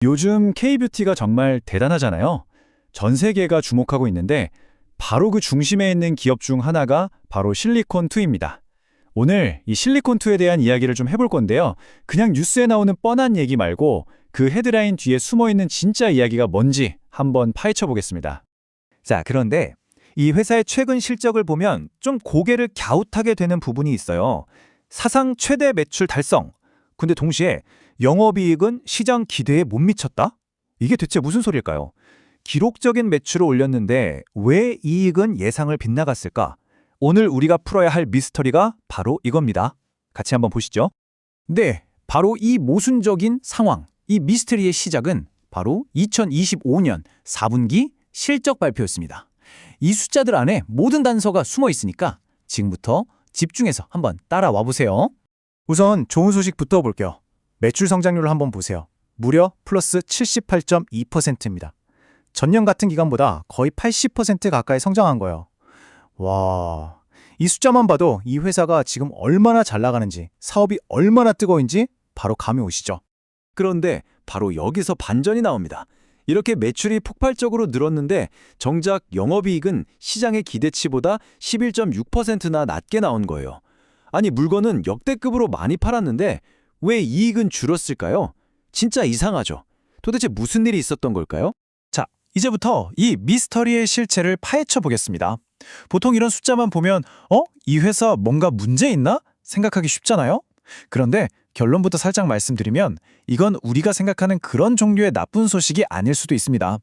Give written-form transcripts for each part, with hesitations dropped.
요즘 K뷰티가 정말 대단하잖아요. 전 세계가 주목하고 있는데 바로 그 중심에 있는 기업 중 하나가 바로 실리콘2입니다. 오늘 이 실리콘2에 대한 이야기를 좀 해볼 건데요. 그냥 뉴스에 나오는 뻔한 얘기 말고 그 헤드라인 뒤에 숨어있는 진짜 이야기가 뭔지 한번 파헤쳐 보겠습니다. 자, 그런데 이 회사의 최근 실적을 보면 좀 고개를 갸웃하게 되는 부분이 있어요. 사상 최대 매출 달성. 근데 동시에 영업이익은 시장 기대에 못 미쳤다? 이게 대체 무슨 소리일까요? 기록적인 매출을 올렸는데 왜 이익은 예상을 빗나갔을까? 오늘 우리가 풀어야 할 미스터리가 바로 이겁니다. 같이 한번 보시죠. 네, 바로 이 모순적인 상황, 이 미스터리의 시작은 바로 2025년 4분기 실적 발표였습니다. 이 숫자들 안에 모든 단서가 숨어 있으니까 지금부터 집중해서 한번 따라와 보세요. 우선 좋은 소식부터 볼게요. 매출 성장률을 한번 보세요. 무려 플러스 78.2%입니다. 전년 같은 기간보다 거의 80% 가까이 성장한 거예요. 와, 이 숫자만 봐도 이 회사가 지금 얼마나 잘 나가는지, 사업이 얼마나 뜨거운지 바로 감이 오시죠? 그런데 바로 여기서 반전이 나옵니다. 이렇게 매출이 폭발적으로 늘었는데 정작 영업이익은 시장의 기대치보다 11.6%나 낮게 나온 거예요. 아니, 물건은 역대급으로 많이 팔았는데 왜 이익은 줄었을까요? 진짜 이상하죠. 도대체 무슨 일이 있었던 걸까요? 자, 이제부터 이 미스터리의 실체를 파헤쳐 보겠습니다. 보통 이런 숫자만 보면 이 회사 뭔가 문제 있나? 생각하기 쉽잖아요? 그런데 결론부터 살짝 말씀드리면 이건 우리가 생각하는 그런 종류의 나쁜 소식이 아닐 수도 있습니다.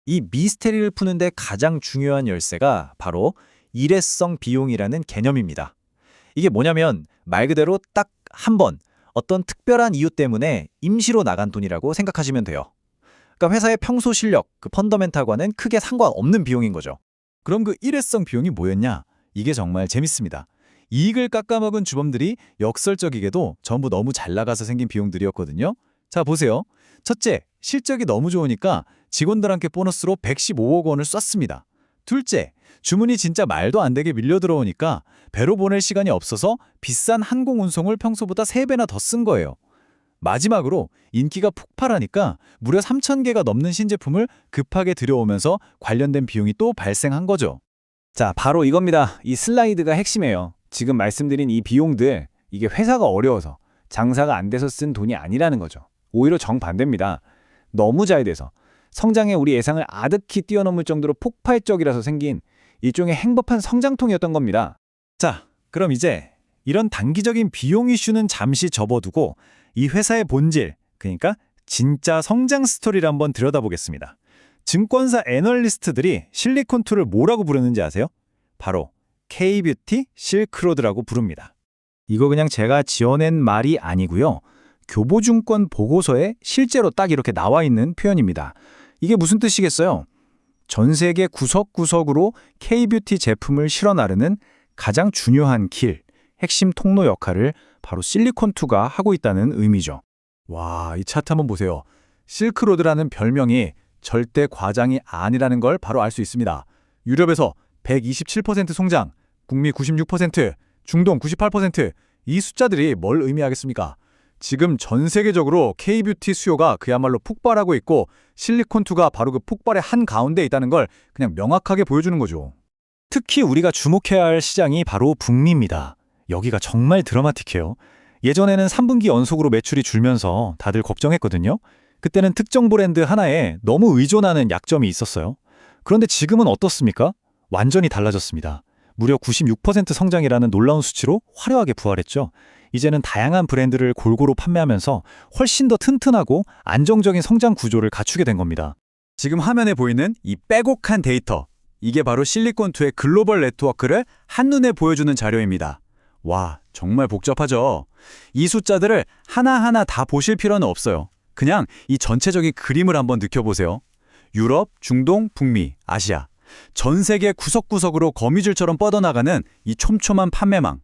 이 미스터리를 푸는데 가장 중요한 열쇠가 바로 일회성 비용이라는 개념입니다. 이게 뭐냐면 말 그대로 딱 한 번 어떤 특별한 이유 때문에 임시로 나간 돈이라고 생각하시면 돼요. 그러니까 회사의 평소 실력, 그 펀더멘탈과는 크게 상관없는 비용인 거죠. 그럼 그 일회성 비용이 뭐였냐? 이게 정말 재밌습니다. 이익을 깎아먹은 주범들이 역설적이게도 전부 너무 잘 나가서 생긴 비용들이었거든요. 자, 보세요. 첫째, 실적이 너무 좋으니까 직원들한테 보너스로 115억 원을 쐈습니다. 둘째, 주문이 진짜 말도 안 되게 밀려 들어오니까 배로 보낼 시간이 없어서 비싼 항공운송을 평소보다 3배나 더 쓴 거예요. 마지막으로 인기가 폭발하니까 무려 3,000개가 넘는 신제품을 급하게 들여오면서 관련된 비용이 또 발생한 거죠. 자, 바로 이겁니다. 이 슬라이드가 핵심이에요. 지금 말씀드린 이 비용들, 이게 회사가 어려워서 장사가 안 돼서 쓴 돈이 아니라는 거죠. 오히려 정반대입니다. 너무 잘 돼서 성장에 우리 예상을 아득히 뛰어넘을 정도로 폭발적이라서 생긴 일종의 행복한 성장통이었던 겁니다. 자, 그럼 이제 이런 단기적인 비용 이슈는 잠시 접어두고 이 회사의 본질, 그러니까 진짜 성장 스토리를 한번 들여다보겠습니다. 증권사 애널리스트들이 실리콘2를 뭐라고 부르는지 아세요? 바로 K뷰티 실크로드라고 부릅니다. 이거 그냥 제가 지어낸 말이 아니고요. 교보증권 보고서에 실제로 딱 이렇게 나와 있는 표현입니다. 이게 무슨 뜻이겠어요? 전 세계 구석구석으로 K뷰티 제품을 실어 나르는 가장 중요한 길, 핵심 통로 역할을 바로 실리콘2가 하고 있다는 의미죠. 와, 이 차트 한번 보세요. 실크로드라는 별명이 절대 과장이 아니라는 걸 바로 알 수 있습니다. 유럽에서 127% 성장, 북미 96%, 중동 98%, 이 숫자들이 뭘 의미하겠습니까? 지금 전 세계적으로 K뷰티 수요가 그야말로 폭발하고 있고 실리콘2가 바로 그 폭발의 한가운데 있다는 걸 그냥 명확하게 보여주는 거죠. 특히 우리가 주목해야 할 시장이 바로 북미입니다. 여기가 정말 드라마틱해요. 예전에는 3분기 연속으로 매출이 줄면서 다들 걱정했거든요. 그때는 특정 브랜드 하나에 너무 의존하는 약점이 있었어요. 그런데 지금은 어떻습니까? 완전히 달라졌습니다. 무려 96% 성장이라는 놀라운 수치로 화려하게 부활했죠. 이제는 다양한 브랜드를 골고루 판매하면서 훨씬 더 튼튼하고 안정적인 성장 구조를 갖추게 된 겁니다. 지금 화면에 보이는 이 빼곡한 데이터, 이게 바로 실리콘2의 글로벌 네트워크를 한눈에 보여주는 자료입니다. 와, 정말 복잡하죠? 이 숫자들을 하나하나 다 보실 필요는 없어요. 그냥 이 전체적인 그림을 한번 느껴보세요. 유럽, 중동, 북미, 아시아. 전 세계 구석구석으로 거미줄처럼 뻗어나가는 이 촘촘한 판매망.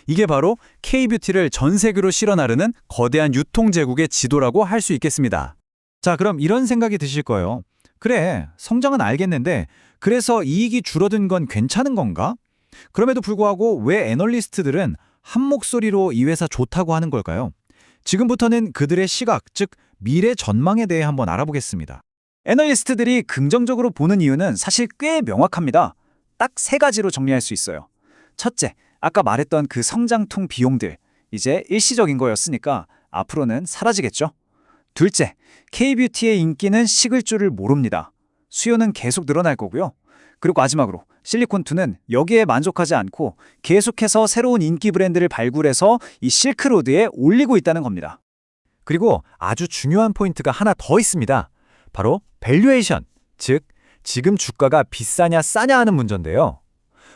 이게 바로 K뷰티를 전 세계로 실어 나르는 거대한 유통제국의 지도라고 할 수 있겠습니다. 자, 그럼 이런 생각이 드실 거예요. 그래, 성장은 알겠는데 그래서 이익이 줄어든 건 괜찮은 건가? 그럼에도 불구하고 왜 애널리스트들은 한 목소리로 이 회사 좋다고 하는 걸까요? 지금부터는 그들의 시각, 즉 미래 전망에 대해 한번 알아보겠습니다. 애널리스트들이 긍정적으로 보는 이유는 사실 꽤 명확합니다. 딱 세 가지로 정리할 수 있어요. 첫째, 아까 말했던 그 성장통 비용들, 이제 일시적인 거였으니까 앞으로는 사라지겠죠. 둘째, K-뷰티의 인기는 식을 줄을 모릅니다. 수요는 계속 늘어날 거고요. 그리고 마지막으로 실리콘2는 여기에 만족하지 않고 계속해서 새로운 인기 브랜드를 발굴해서 이 실크로드에 올리고 있다는 겁니다. 그리고 아주 중요한 포인트가 하나 더 있습니다. 바로 밸류에이션, 즉 지금 주가가 비싸냐 싸냐 하는 문제인데요.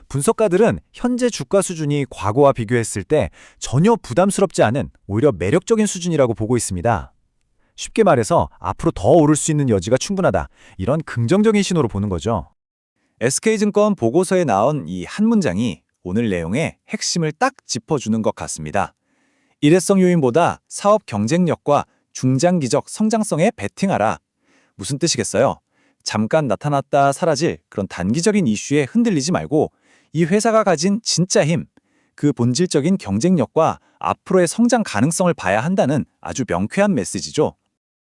분석가들은 현재 주가 수준이 과거와 비교했을 때 전혀 부담스럽지 않은 오히려 매력적인 수준이라고 보고 있습니다. 쉽게 말해서 앞으로 더 오를 수 있는 여지가 충분하다. 이런 긍정적인 신호로 보는 거죠. SK증권 보고서에 나온 이 한 문장이 오늘 내용의 핵심을 딱 짚어주는 것 같습니다. 일회성 요인보다 사업 경쟁력과 중장기적 성장성에 베팅하라. 무슨 뜻이겠어요? 잠깐 나타났다 사라질 그런 단기적인 이슈에 흔들리지 말고 이 회사가 가진 진짜 힘, 그 본질적인 경쟁력과 앞으로의 성장 가능성을 봐야 한다는 아주 명쾌한 메시지죠.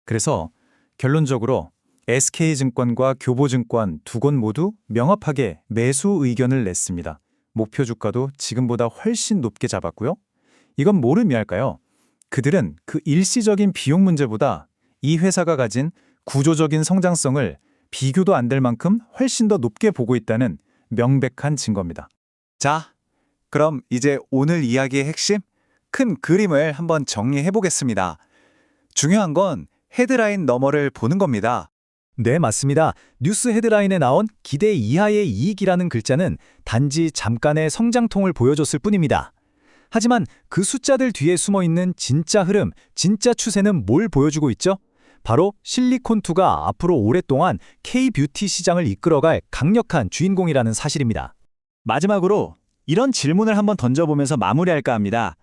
그래서 결론적으로 SK증권과 교보증권 두 곳 모두 명확하게 매수 의견을 냈습니다. 목표 주가도 지금보다 훨씬 높게 잡았고요. 이건 뭐를 의미할까요? 그들은 그 일시적인 비용 문제보다 이 회사가 가진 구조적인 성장성을 비교도 안 될 만큼 훨씬 더 높게 보고 있다는 명백한 증거입니다. 자, 그럼 이제 오늘 이야기의 핵심, 큰 그림을 한번 정리해 보겠습니다. 중요한 건 헤드라인 너머를 보는 겁니다. 네, 맞습니다. 뉴스 헤드라인에 나온 기대 이하의 이익이라는 글자는 단지 잠깐의 성장통을 보여줬을 뿐입니다. 하지만 그 숫자들 뒤에 숨어있는 진짜 흐름, 진짜 추세는 뭘 보여주고 있죠? 바로 실리콘2가 앞으로 오랫동안 K-뷰티 시장을 이끌어갈 강력한 주인공이라는 사실입니다. 마지막으로 이런 질문을 한번 던져보면서 마무리할까 합니다.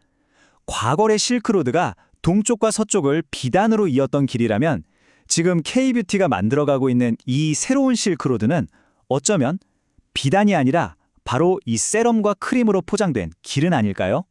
과거의 실크로드가 동쪽과 서쪽을 비단으로 이었던 길이라면 지금 K-뷰티가 만들어가고 있는 이 새로운 실크로드는 어쩌면 비단이 아니라 바로 이 세럼과 크림으로 포장된 길은 아닐까요?